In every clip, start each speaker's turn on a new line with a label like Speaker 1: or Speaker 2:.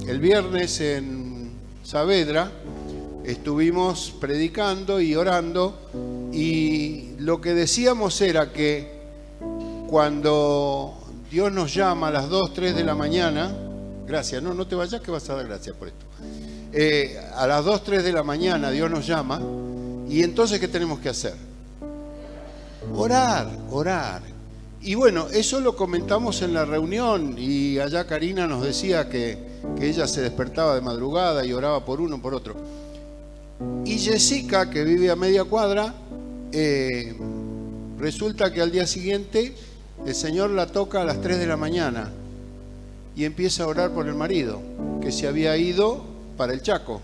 Speaker 1: El viernes en Saavedra estuvimos predicando y orando, y lo que decíamos era que cuando Dios nos llama a las 2, 3 de la mañana, gracias, no te vayas que vas a dar gracias por esto. A las 2, 3 de la mañana Dios nos llama, y entonces ¿qué tenemos que hacer? Orar. Y bueno, eso lo comentamos en la reunión, y allá Karina nos decía que ella se despertaba de madrugada y oraba por uno, por otro. Y Jessica, que vive a media cuadra, resulta que al día siguiente el Señor la toca a las 3 de la mañana y empieza a orar por el marido, que se había ido para el Chaco.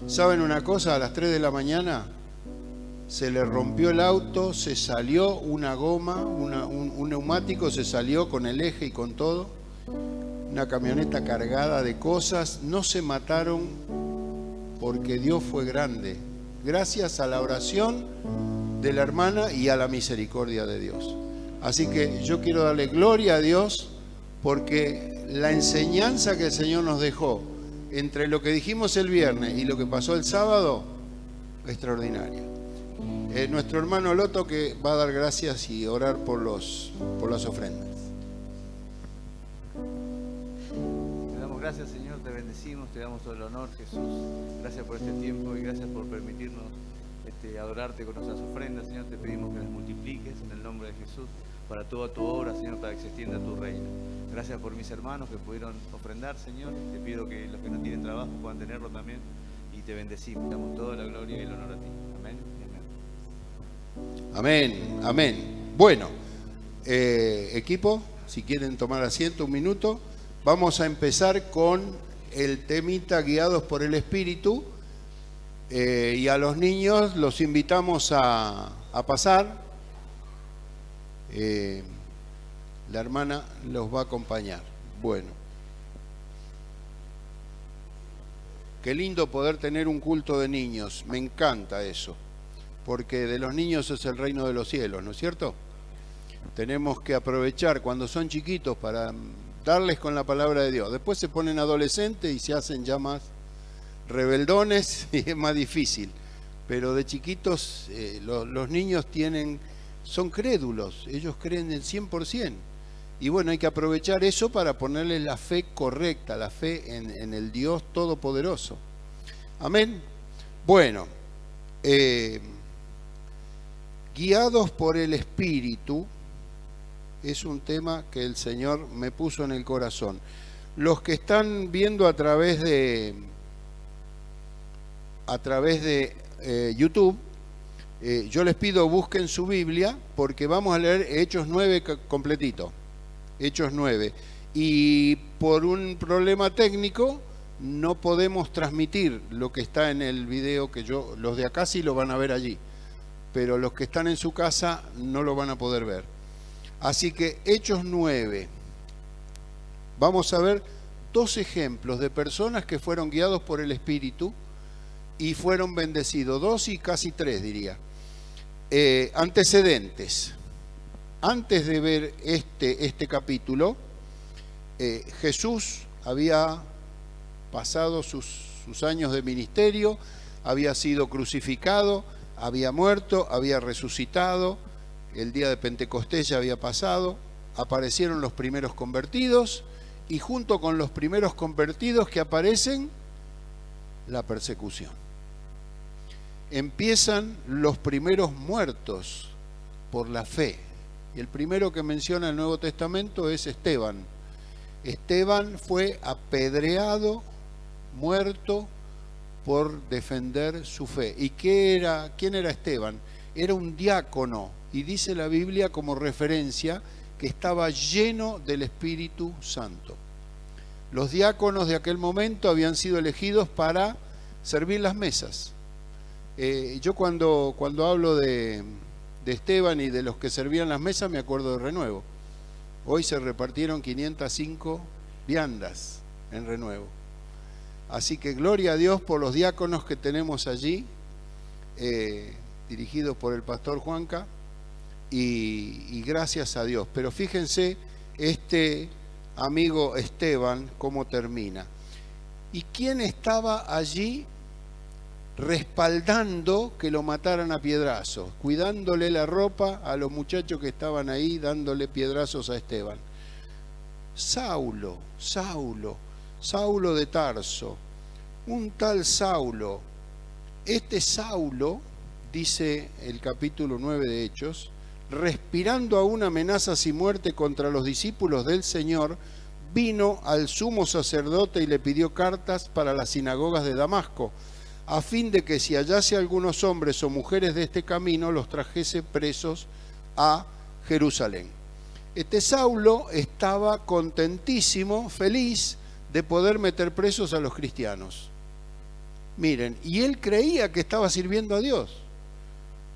Speaker 1: ¿Saben una cosa? A las 3 de la mañana se le rompió el auto, se salió una goma, un neumático, se salió con el eje y con todo. Una camioneta cargada de cosas. No se mataron porque Dios fue grande, gracias a la oración de la hermana y a la misericordia de Dios. Así que yo quiero darle gloria a Dios, porque la enseñanza que el Señor nos dejó entre lo que dijimos el viernes y lo que pasó el sábado, extraordinaria. Nuestro hermano Loto, que va a dar gracias y orar por las ofrendas.
Speaker 2: Te damos gracias, Señor, te bendecimos, te damos todo el honor, Jesús. Gracias por este tiempo y gracias por permitirnos adorarte con nuestras ofrendas, Señor. Te pedimos que las multipliques en el nombre de Jesús para toda tu obra, Señor, para que se extienda tu reino. Gracias por mis hermanos que pudieron ofrendar, Señor. Te pido que los que no tienen trabajo puedan tenerlo también, y te bendecimos. Te damos toda la gloria y el honor a ti. Amén.
Speaker 1: Amén. Bueno, equipo, si quieren tomar asiento un minuto, vamos a empezar con el temita guiados por el Espíritu, y a los niños los invitamos a pasar. La hermana los va a acompañar. Bueno, qué lindo poder tener un culto de niños, me encanta eso. Porque de los niños es el reino de los cielos, ¿no es cierto? Tenemos que aprovechar cuando son chiquitos para darles con la palabra de Dios. Después se ponen adolescentes y se hacen ya más rebeldones y es más difícil. Pero de chiquitos los niños son crédulos, ellos creen el 100%. Y bueno, hay que aprovechar eso para ponerles la fe correcta, la fe en el Dios Todopoderoso. Amén. Bueno, guiados por el Espíritu es un tema que el Señor me puso en el corazón. Los que están viendo a través de YouTube, yo les pido busquen su Biblia, porque vamos a leer Hechos 9 completito. Hechos 9. Y por un problema técnico no podemos transmitir lo que está en el video, que los de acá sí lo van a ver allí, pero los que están en su casa no lo van a poder ver. Así que Hechos 9, vamos a ver 2 ejemplos de personas que fueron guiados por el Espíritu y fueron bendecidos, 2 y casi 3 diría. Antecedentes. Antes de ver este capítulo, Jesús había pasado sus años de ministerio, había sido crucificado, había muerto, había resucitado, el día de Pentecostés ya había pasado, aparecieron los primeros convertidos, y junto con los primeros convertidos que aparecen, la persecución. Empiezan los primeros muertos por la fe. Y el primero que menciona el Nuevo Testamento es Esteban. Esteban fue apedreado, muerto, por defender su fe. ¿Y quién era Esteban? Era un diácono, y dice la Biblia como referencia que estaba lleno del Espíritu Santo. Los diáconos de aquel momento habían sido elegidos para servir las mesas. Yo cuando hablo de Esteban y de los que servían las mesas, me acuerdo de Renuevo. Hoy se repartieron 505 viandas en Renuevo. Así que gloria a Dios por los diáconos que tenemos allí, dirigidos por el pastor Juanca, y gracias a Dios. Pero fíjense, este amigo Esteban, cómo termina. ¿Y quién estaba allí respaldando que lo mataran a piedrazos, cuidándole la ropa a los muchachos que estaban ahí dándole piedrazos a Esteban? Saulo, Saulo, Saulo de Tarso, un tal Saulo. Este Saulo, dice el capítulo 9 de Hechos, respirando aún amenazas y muerte contra los discípulos del Señor, vino al sumo sacerdote y le pidió cartas para las sinagogas de Damasco, a fin de que si hallase algunos hombres o mujeres de este camino, los trajese presos a Jerusalén. Este Saulo estaba contentísimo, feliz de poder meter presos a los cristianos. Miren, y él creía que estaba sirviendo a Dios.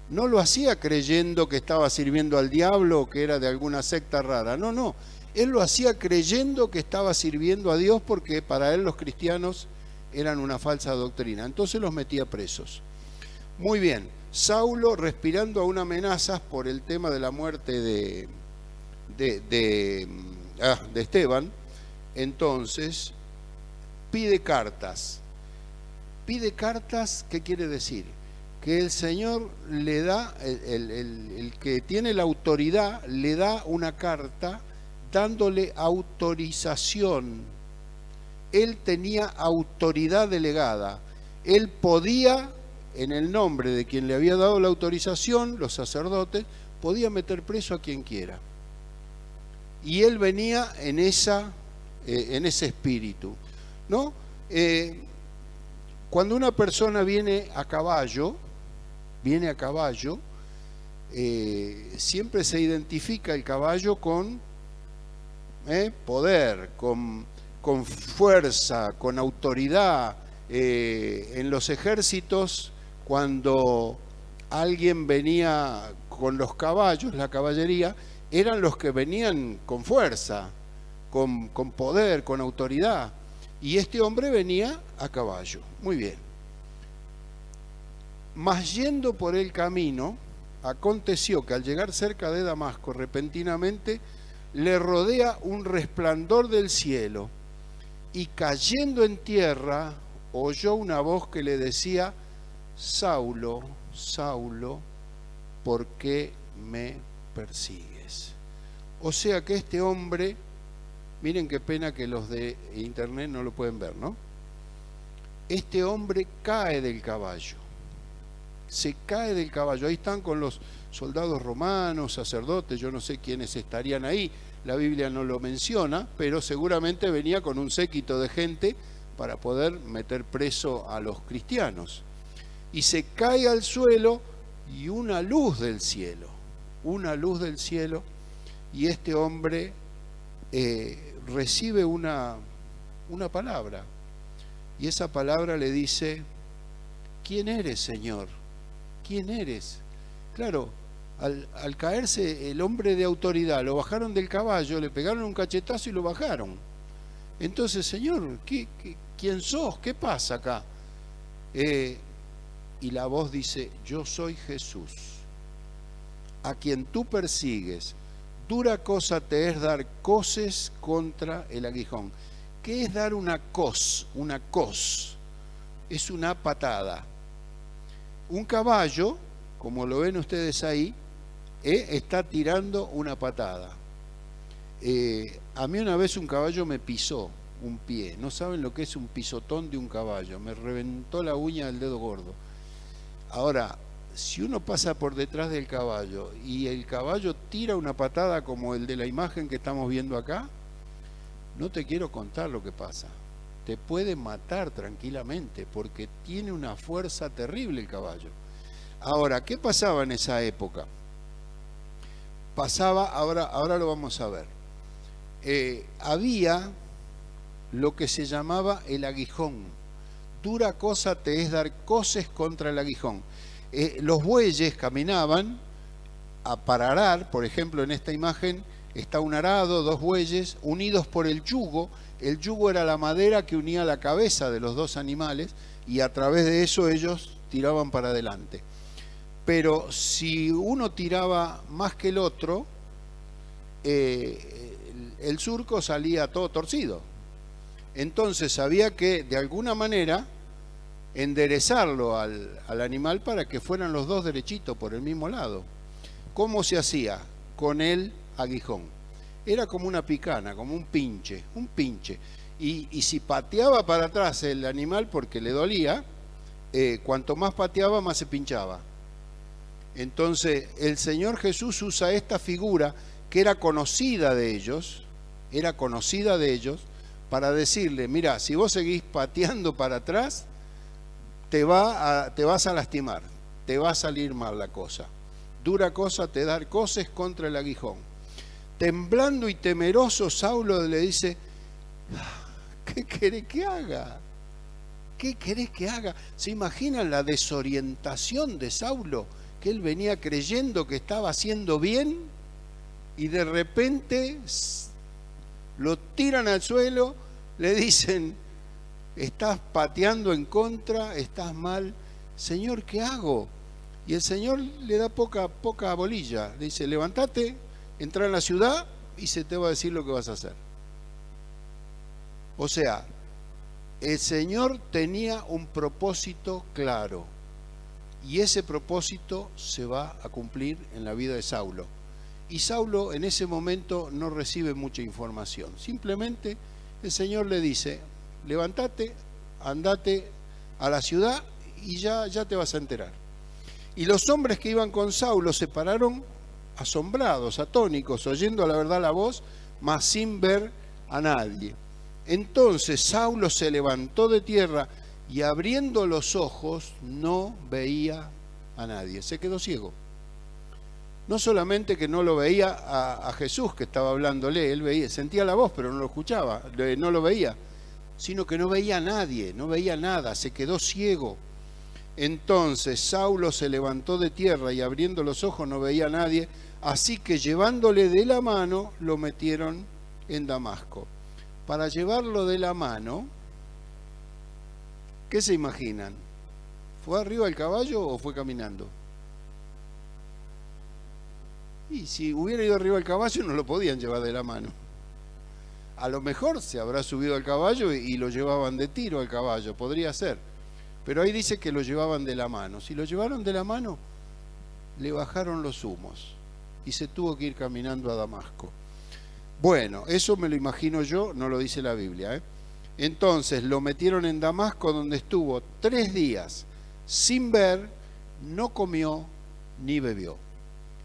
Speaker 1: No lo hacía creyendo que estaba sirviendo al diablo o que era de alguna secta rara. No, no. Él lo hacía creyendo que estaba sirviendo a Dios, porque para él los cristianos eran una falsa doctrina. Entonces los metía presos. Muy bien. Saulo, respirando aún amenazas por el tema de la muerte de Esteban, entonces pide cartas. Pide cartas, ¿qué quiere decir? Que el Señor le da, el que tiene la autoridad, le da una carta dándole autorización. Él tenía autoridad delegada. Él podía, en el nombre de quien le había dado la autorización, los sacerdotes, podía meter preso a quien quiera. Y él venía en ese espíritu, ¿no? Cuando una persona viene a caballo, siempre se identifica el caballo con poder, con fuerza, con autoridad. En los ejércitos, cuando alguien venía con los caballos, la caballería, eran los que venían con fuerza, con poder, con autoridad. Y este hombre venía a caballo. Muy bien. Mas yendo por el camino, aconteció que al llegar cerca de Damasco, repentinamente le rodea un resplandor del cielo, y cayendo en tierra, oyó una voz que le decía: Saulo, Saulo, ¿por qué me persigues? O sea que este hombre, miren qué pena que los de internet no lo pueden ver, ¿no? Este hombre cae del caballo, se cae del caballo. Ahí están con los soldados romanos, sacerdotes, yo no sé quiénes estarían ahí, la Biblia no lo menciona, pero seguramente venía con un séquito de gente para poder meter preso a los cristianos. Y se cae al suelo, y una luz del cielo, y este hombre recibe una palabra, y esa palabra le dice: ¿quién eres, Señor? ¿Quién eres? Claro, al caerse el hombre de autoridad, lo bajaron del caballo, le pegaron un cachetazo y lo bajaron. Entonces, Señor, ¿quién sos? ¿Qué pasa acá? Y la voz dice: yo soy Jesús, a quien tú persigues. Dura cosa te es dar coces contra el aguijón. ¿Qué es dar una cos? Una cos es una patada. Un caballo, como lo ven ustedes ahí, está tirando una patada. A mí una vez un caballo me pisó un pie. No saben lo que es un pisotón de un caballo. Me reventó la uña del dedo gordo. Ahora, si uno pasa por detrás del caballo y el caballo tira una patada como el de la imagen que estamos viendo acá, no te quiero contar lo que pasa. Te puede matar tranquilamente porque tiene una fuerza terrible el caballo. Ahora, ¿qué pasaba en esa época? Pasaba, ahora lo vamos a ver. Había lo que se llamaba el aguijón. Dura cosa te es dar coces contra el aguijón. Los bueyes caminaban para arar. Por ejemplo, en esta imagen está un arado, dos bueyes unidos por el yugo. El yugo era la madera que unía la cabeza de los dos animales, y a través de eso ellos tiraban para adelante. Pero si uno tiraba más que el otro, el surco salía todo torcido. Entonces había que, de alguna manera, enderezarlo al animal para que fueran los dos derechitos por el mismo lado. ¿Cómo se hacía? Con el aguijón. Era como una picana, como un pinche. Y si pateaba para atrás el animal porque le dolía, cuanto más pateaba, más se pinchaba. Entonces el Señor Jesús usa esta figura que era conocida de ellos, para decirle, mira, si vos seguís pateando para atrás, te vas a lastimar, te va a salir mal la cosa. Dura cosa te dar coces contra el aguijón. Temblando y temeroso, Saulo le dice, ¿qué querés que haga? ¿Qué querés que haga? ¿Se imaginan la desorientación de Saulo? Que él venía creyendo que estaba haciendo bien y de repente lo tiran al suelo, le dicen, estás pateando en contra, estás mal, Señor, ¿qué hago? Y el Señor le da poca bolilla, le dice, levántate, entra en la ciudad y se te va a decir lo que vas a hacer. O sea, el Señor tenía un propósito claro y ese propósito se va a cumplir en la vida de Saulo. Y Saulo en ese momento no recibe mucha información, simplemente el Señor le dice, levántate, andate a la ciudad y ya te vas a enterar. Y los hombres que iban con Saulo se pararon asombrados, atónicos, oyendo la verdad la voz, mas sin ver a nadie. Entonces Saulo se levantó de tierra y abriendo los ojos no veía a nadie, se quedó ciego. No solamente que no lo veía a Jesús que estaba hablándole, él veía, sentía la voz pero no lo escuchaba, no lo veía, sino que no veía a nadie, no veía nada, se quedó ciego. Entonces Saulo se levantó de tierra y abriendo los ojos no veía a nadie, así que llevándole de la mano lo metieron en Damasco. Para llevarlo de la mano, ¿qué se imaginan? ¿Fue arriba del caballo o fue caminando? Y si hubiera ido arriba del caballo no lo podían llevar de la mano. A lo mejor se habrá subido al caballo y lo llevaban de tiro al caballo, podría ser. Pero ahí dice que lo llevaban de la mano. Si lo llevaron de la mano, le bajaron los humos y se tuvo que ir caminando a Damasco. Bueno, eso me lo imagino yo, no lo dice la Biblia, ¿eh? Entonces lo metieron en Damasco, donde estuvo 3 días sin ver, no comió ni bebió.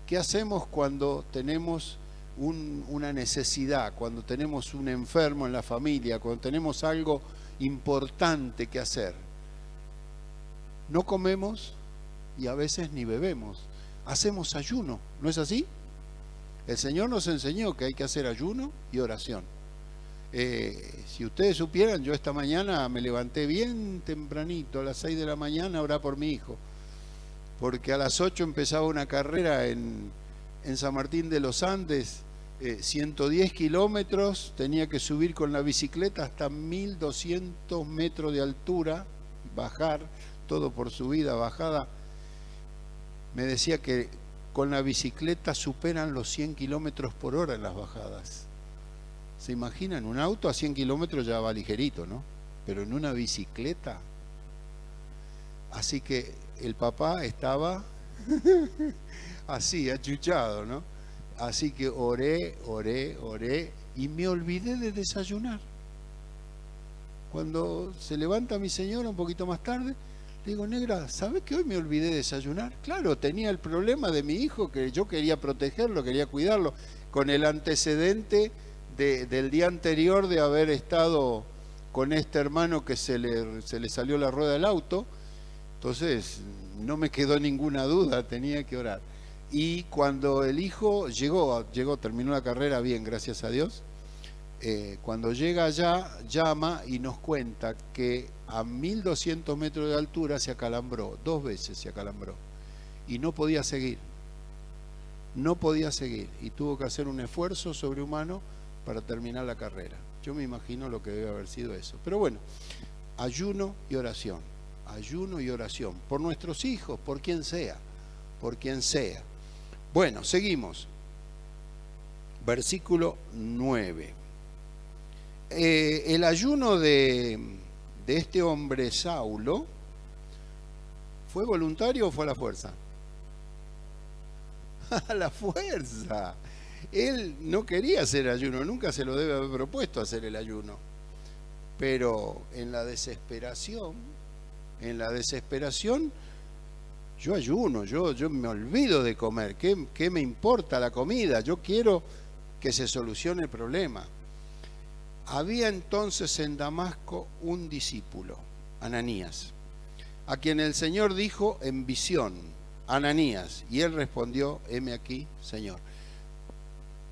Speaker 1: ¿Qué hacemos cuando tenemos una necesidad, cuando tenemos un enfermo en la familia, cuando tenemos algo importante que hacer? No comemos y a veces ni bebemos. Hacemos ayuno, ¿no es así? El Señor nos enseñó que hay que hacer ayuno y oración. Si ustedes supieran, yo esta mañana me levanté bien tempranito, a las 6 de la mañana, a orar por mi hijo. Porque a las 8 empezaba una carrera en San Martín de los Andes, 110 kilómetros, tenía que subir con la bicicleta hasta 1200 metros de altura, bajar, todo por subida, bajada. Me decía que con la bicicleta superan los 100 kilómetros por hora en las bajadas. ¿Se imaginan? Un auto a 100 kilómetros ya va ligerito, ¿no? Pero en una bicicleta. Así que el papá estaba así, achuchado, ¿no? Así que oré y me olvidé de desayunar. Cuando se levanta mi señora un poquito más tarde, le digo, negra, ¿sabes que hoy me olvidé de desayunar? Claro, tenía el problema de mi hijo, que yo quería protegerlo, quería cuidarlo, con el antecedente del día anterior de haber estado con este hermano que se le salió la rueda del auto. Entonces no me quedó ninguna duda, tenía que orar. Y cuando el hijo llegó, terminó la carrera bien, gracias a Dios. Cuando llega allá, llama y nos cuenta que a 1200 metros de altura se acalambró, 2 veces se acalambró. Y no podía seguir. Y tuvo que hacer un esfuerzo sobrehumano para terminar la carrera. Yo me imagino lo que debe haber sido eso. Pero bueno, ayuno y oración. Ayuno y oración. Por nuestros hijos, por quien sea. Bueno, seguimos. Versículo 9. el ayuno de este hombre Saulo, ¿fue voluntario o fue a la fuerza? A la fuerza. Él no quería hacer ayuno, nunca se lo debe haber propuesto hacer el ayuno. Pero en la desesperación, yo ayuno, yo me olvido de comer. ¿Qué me importa la comida? Yo quiero que se solucione el problema. Había entonces en Damasco un discípulo, Ananías, a quien el Señor dijo en visión: Ananías. Y él respondió: heme aquí, Señor.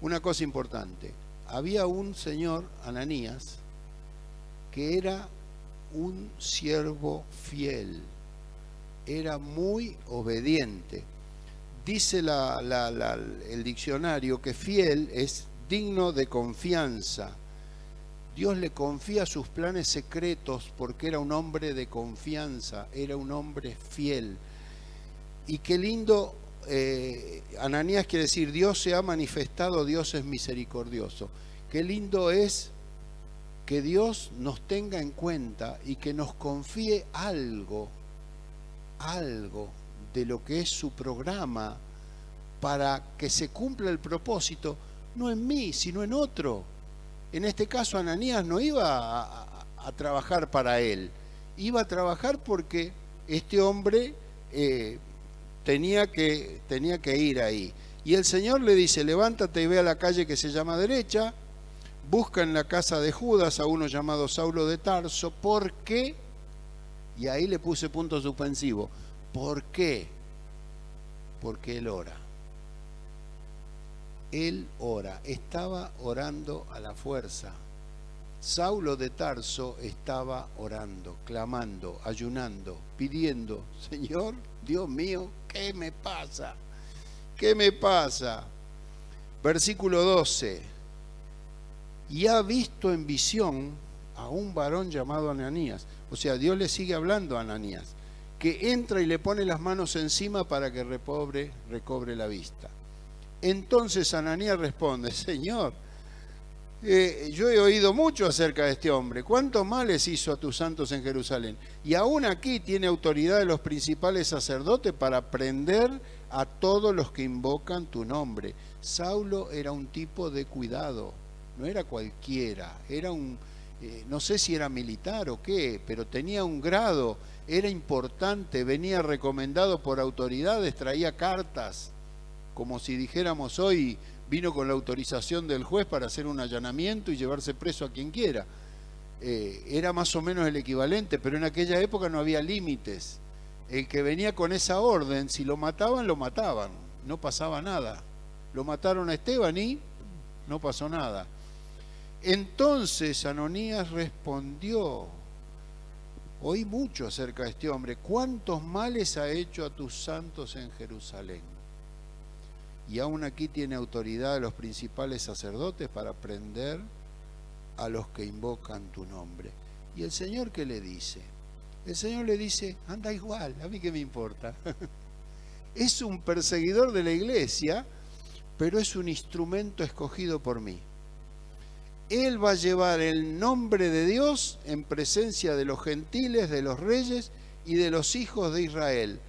Speaker 1: Una cosa importante, había un señor, Ananías, que era un siervo fiel, era muy obediente. Dice el diccionario que fiel es digno de confianza. Dios le confía sus planes secretos porque era un hombre de confianza, era un hombre fiel. Y qué lindo, Ananías quiere decir Dios se ha manifestado, Dios es misericordioso. Qué lindo es que Dios nos tenga en cuenta y que nos confíe algo de lo que es su programa para que se cumpla el propósito, no en mí, sino en otro. En este caso, Ananías no iba a trabajar para él, iba a trabajar porque este hombre tenía que ir ahí. Y el Señor le dice: levántate y ve a la calle que se llama derecha, busca en la casa de Judas a uno llamado Saulo de Tarso. ¿Por qué? Y ahí le puse punto suspensivo. ¿Por qué? Porque él ora. Él ora, estaba orando a la fuerza. Saulo de Tarso estaba orando, clamando, ayunando, pidiendo: Señor, Dios mío, ¿qué me pasa? ¿Qué me pasa? Versículo 12. Y ha visto en visión a un varón llamado Ananías. O sea, Dios le sigue hablando a Ananías, que entra y le pone las manos encima para que recobre la vista. Entonces Ananías responde: Señor, yo he oído mucho acerca de este hombre. ¿Cuántos males hizo a tus santos en Jerusalén? Y aún aquí tiene autoridad de los principales sacerdotes para prender a todos los que invocan tu nombre. Saulo era un tipo de cuidado, no era cualquiera, era no sé si era militar o qué, pero tenía un grado, era importante, venía recomendado por autoridades, traía cartas, como si dijéramos hoy, vino con la autorización del juez para hacer un allanamiento y llevarse preso a quien quiera. Era más o menos el equivalente, pero en aquella época no había límites. El que venía con esa orden, si lo mataban, no pasaba nada. Lo mataron a Esteban y no pasó nada. Entonces Ananías respondió: oí mucho acerca de este hombre, ¿cuántos males ha hecho a tus santos en Jerusalén? Y aún aquí tiene autoridad de los principales sacerdotes para prender a los que invocan tu nombre. ¿Y el Señor qué le dice? El Señor le dice: anda igual, a mí qué me importa. Es un perseguidor de la iglesia, pero es un instrumento escogido por mí. Él va a llevar el nombre de Dios en presencia de los gentiles, de los reyes y de los hijos de Israel.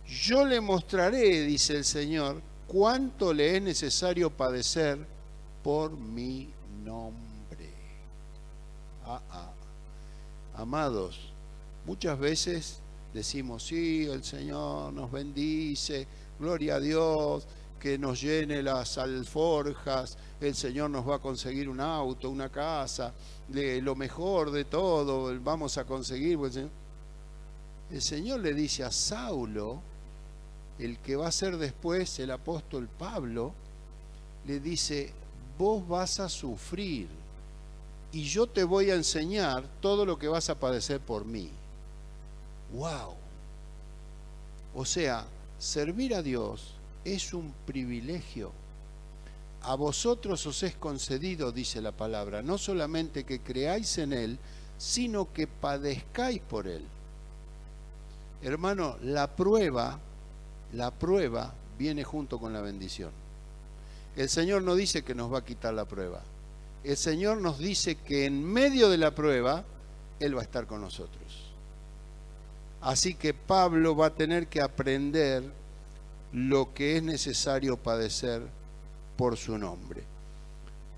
Speaker 1: Yo le mostraré, dice el Señor, cuánto le es necesario padecer por mi nombre. Amados, muchas veces decimos: sí, el Señor nos bendice, gloria a Dios, que nos llene las alforjas, el Señor nos va a conseguir un auto, una casa, lo mejor de todo, vamos a conseguir. El Señor le dice a Saulo, el que va a ser después el apóstol Pablo, le dice: vos vas a sufrir y yo te voy a enseñar todo lo que vas a padecer por mí. ¡Wow! O sea, servir a Dios es un privilegio. A vosotros os es concedido, dice la palabra, no solamente que creáis en Él, sino que padezcáis por Él. Hermano, la prueba viene junto con la bendición. El Señor no dice que nos va a quitar la prueba. el Señor nos dice que en medio de la prueba, Él va a estar con nosotros. Así que Pablo va a tener que aprender lo que es necesario padecer por su nombre.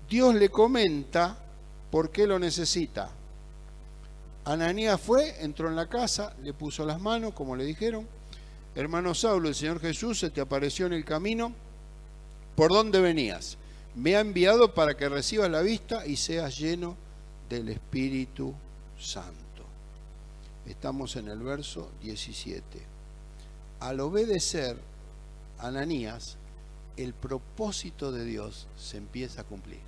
Speaker 1: Dios le comenta por qué lo necesita. Ananías fue, entró en la casa, le puso las manos, como le dijeron. Hermano Saulo, el Señor Jesús se te apareció en el camino. ¿Por dónde venías? Me ha enviado para que recibas la vista y seas lleno del Espíritu Santo. Estamos en el verso 17. Al obedecer Ananías, el propósito de Dios se empieza a cumplir.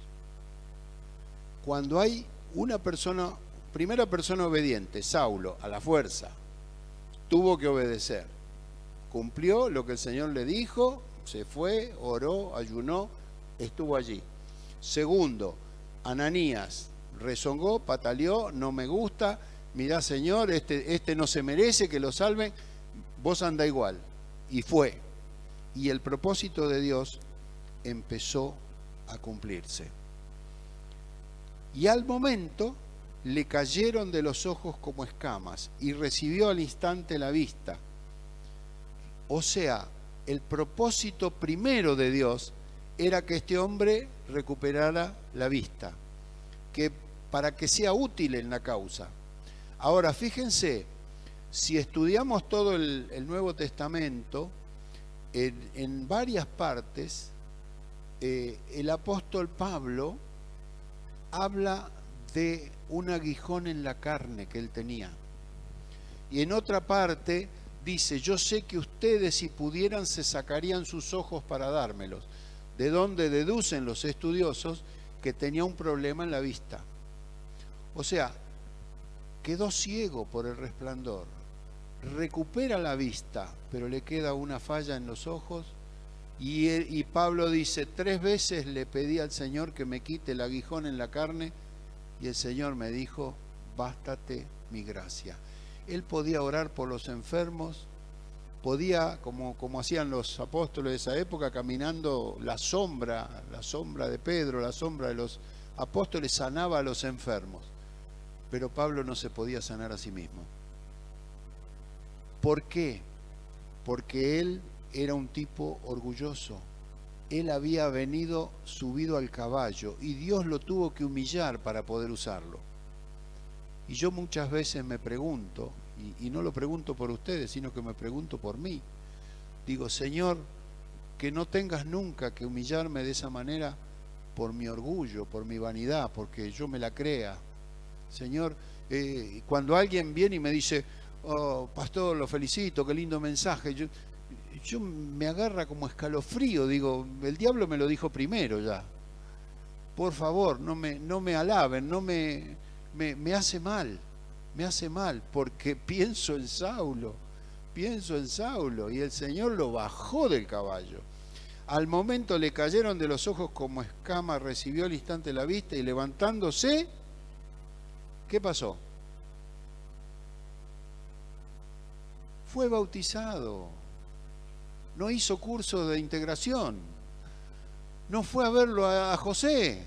Speaker 1: Cuando hay una persona, primera persona obediente, Saulo, a la fuerza, tuvo que obedecer. Cumplió lo que el Señor le dijo, se fue, oró, ayunó, estuvo allí. Segundo, Ananías rezongó, pataleó, no me gusta, mirá Señor, este no se merece que lo salven, vos anda igual. Y fue. Y el propósito de Dios empezó a cumplirse. Y al momento le cayeron de los ojos como escamas y recibió al instante la vista. O sea, el propósito primero de Dios era que este hombre recuperara la vista, que para que sea útil en la causa. Ahora, fíjense, si estudiamos todo el Nuevo Testamento, en varias partes, el apóstol Pablo habla de un aguijón en la carne que él tenía. Y en otra parte dice, yo sé que ustedes si pudieran se sacarían sus ojos para dármelos. De donde deducen los estudiosos que tenía un problema en la vista. O sea, quedó ciego por el resplandor. Recupera la vista, pero le queda una falla en los ojos. Y Pablo dice, 3 veces le pedí al Señor que me quite el aguijón en la carne, y el Señor me dijo, bástate mi gracia. Él podía orar por los enfermos, podía, como hacían los apóstoles de esa época, caminando la sombra de Pedro, la sombra de los apóstoles, sanaba a los enfermos. Pero Pablo no se podía sanar a sí mismo. ¿Por qué? Porque él era un tipo orgulloso. Él había venido subido al caballo y Dios lo tuvo que humillar para poder usarlo. Y yo muchas veces me pregunto, y no lo pregunto por ustedes, sino que me pregunto por mí. Digo, Señor, que no tengas nunca que humillarme de esa manera por mi orgullo, por mi vanidad, porque yo me la crea. Señor, cuando alguien viene y me dice, oh, pastor, lo felicito, qué lindo mensaje, yo me agarra como escalofrío, digo, el diablo me lo dijo primero ya. Por favor, no me alaben, me hace mal, porque pienso en Saulo, y el Señor lo bajó del caballo. Al momento le cayeron de los ojos como escamas, recibió al instante la vista y levantándose, ¿qué pasó? Fue bautizado. No hizo curso de integración. No fue a verlo a José.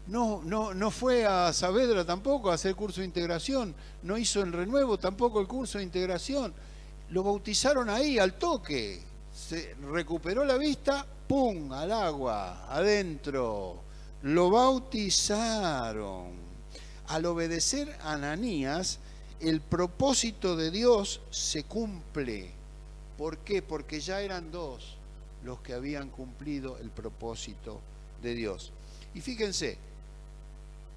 Speaker 1: No fue a Saavedra tampoco a hacer curso de integración. No hizo en Renuevo tampoco el curso de integración. Lo bautizaron ahí, al toque. Se recuperó la vista, ¡pum!, al agua, adentro. Lo bautizaron. Al obedecer a Ananías, el propósito de Dios se cumple. ¿Por qué? Porque ya eran 2 los que habían cumplido el propósito de Dios. Y fíjense,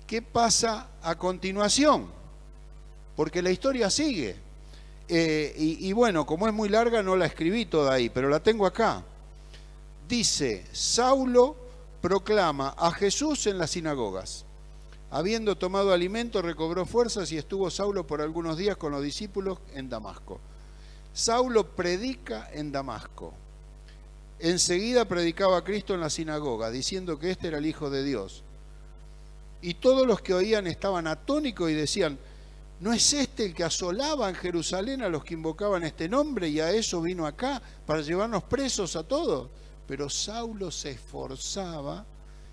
Speaker 1: ¿qué pasa a continuación? Porque la historia sigue. Y bueno, como es muy larga, no la escribí toda ahí, pero la tengo acá. Dice, Saulo proclama a Jesús en las sinagogas. Habiendo tomado alimento, recobró fuerzas y estuvo Saulo por algunos días con los discípulos en Damasco. Saulo predica en Damasco. Enseguida predicaba a Cristo en la sinagoga, diciendo que este era el Hijo de Dios. Y todos los que oían estaban atónicos y decían, ¿no es este el que asolaba en Jerusalén a los que invocaban este nombre y a eso vino acá para llevarnos presos a todos? Pero Saulo se esforzaba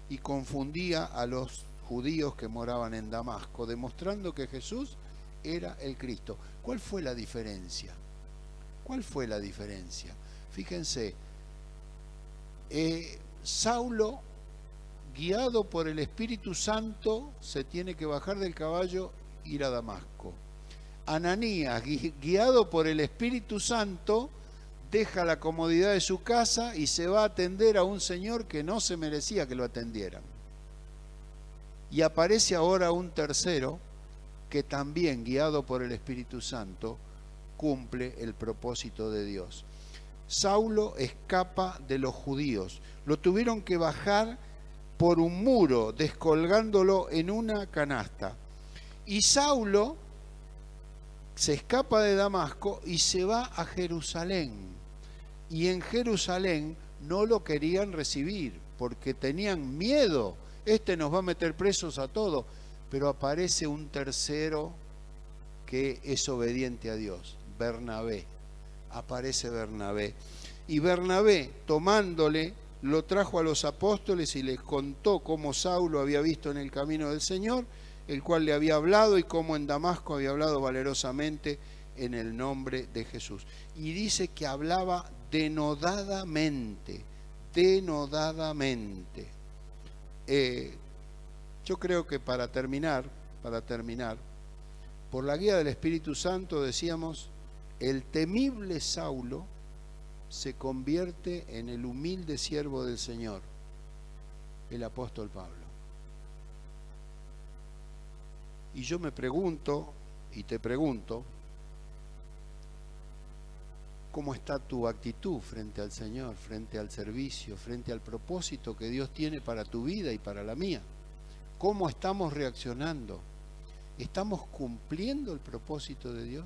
Speaker 1: y confundía a los judíos que moraban en Damasco, demostrando que Jesús era el Cristo. ¿Cuál fue la diferencia? ¿Cuál fue la diferencia? Fíjense, Saulo, guiado por el Espíritu Santo, se tiene que bajar del caballo e ir a Damasco. Ananías, guiado por el Espíritu Santo, deja la comodidad de su casa y se va a atender a un señor que no se merecía que lo atendieran. Y aparece ahora un tercero que también, guiado por el Espíritu Santo, cumple el propósito de Dios. Saulo escapa de los judíos. Lo tuvieron que bajar por un muro, descolgándolo en una canasta. Y Saulo se escapa de Damasco y se va a Jerusalén. Y en Jerusalén no lo querían recibir porque tenían miedo. Este nos va a meter presos a todos. Pero aparece un tercero que es obediente a Dios, Bernabé. Aparece Bernabé. Y Bernabé, tomándole, lo trajo a los apóstoles y les contó cómo Saulo había visto en el camino del Señor, el cual le había hablado, y cómo en Damasco había hablado valerosamente en el nombre de Jesús. Y dice que hablaba denodadamente, denodadamente. Yo creo que para terminar, por la guía del Espíritu Santo, decíamos, el temible Saulo se convierte en el humilde siervo del Señor, el apóstol Pablo. Y yo me pregunto, y te pregunto, ¿cómo está tu actitud frente al Señor, frente al servicio, frente al propósito que Dios tiene para tu vida y para la mía? ¿Cómo estamos reaccionando? ¿Estamos cumpliendo el propósito de Dios?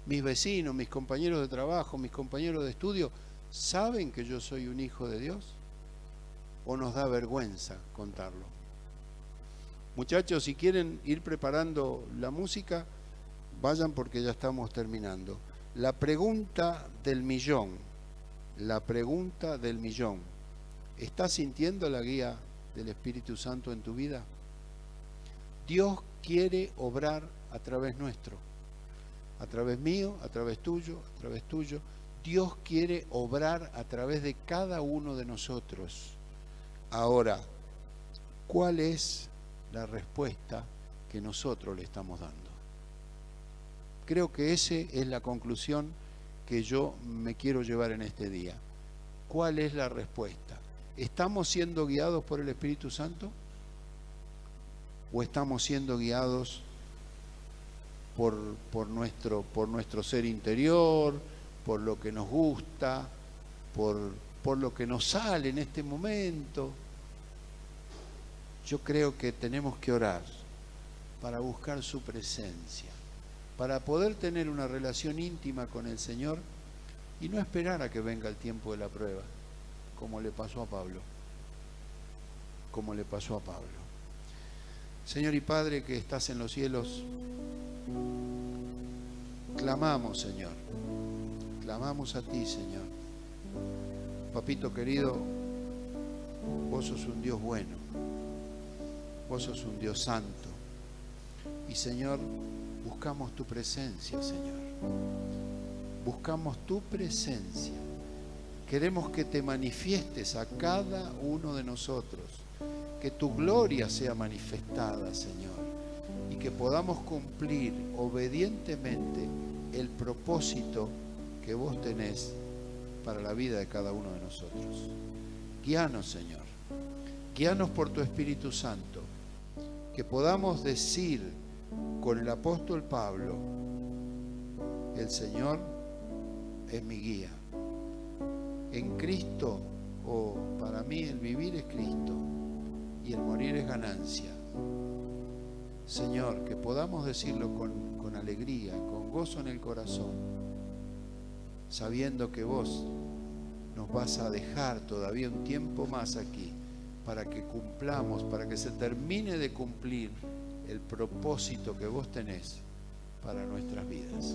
Speaker 1: Mis vecinos, mis compañeros de trabajo, mis compañeros de estudio, ¿saben que yo soy un hijo de Dios? ¿O nos da vergüenza contarlo? Muchachos, si quieren ir preparando la música, vayan porque ya estamos terminando. La pregunta del millón, ¿estás sintiendo la guía del Espíritu Santo en tu vida? Dios quiere obrar a través nuestro, a través mío, a través tuyo, a través tuyo. Dios quiere obrar a través de cada uno de nosotros. Ahora, ¿cuál es la respuesta que nosotros le estamos dando? Creo que esa es la conclusión que yo me quiero llevar en este día. ¿Cuál es la respuesta? ¿Estamos siendo guiados por el Espíritu Santo? ¿O estamos siendo guiados por nuestro ser interior, por lo que nos gusta, por lo que nos sale en este momento? Yo creo que tenemos que orar para buscar su presencia, para poder tener una relación íntima con el Señor y no esperar a que venga el tiempo de la prueba, como le pasó a Pablo. Señor y Padre que estás en los cielos, clamamos, Señor, clamamos a ti, Señor. Papito querido, vos sos un Dios bueno, vos sos un Dios santo. Y Señor, buscamos tu presencia, Señor. Buscamos tu presencia. Queremos que te manifiestes a cada uno de nosotros. Que tu gloria sea manifestada, Señor. Y que podamos cumplir obedientemente el propósito que vos tenés para la vida de cada uno de nosotros. Guíanos, Señor. Guíanos por tu Espíritu Santo. Que podamos decir con el apóstol Pablo, el Señor es mi guía. En Cristo, para mí el vivir es Cristo y el morir es ganancia. Señor, que podamos decirlo con alegría, con gozo en el corazón, sabiendo que vos nos vas a dejar todavía un tiempo más aquí para que cumplamos, para que se termine de cumplir el propósito que vos tenés para nuestras vidas.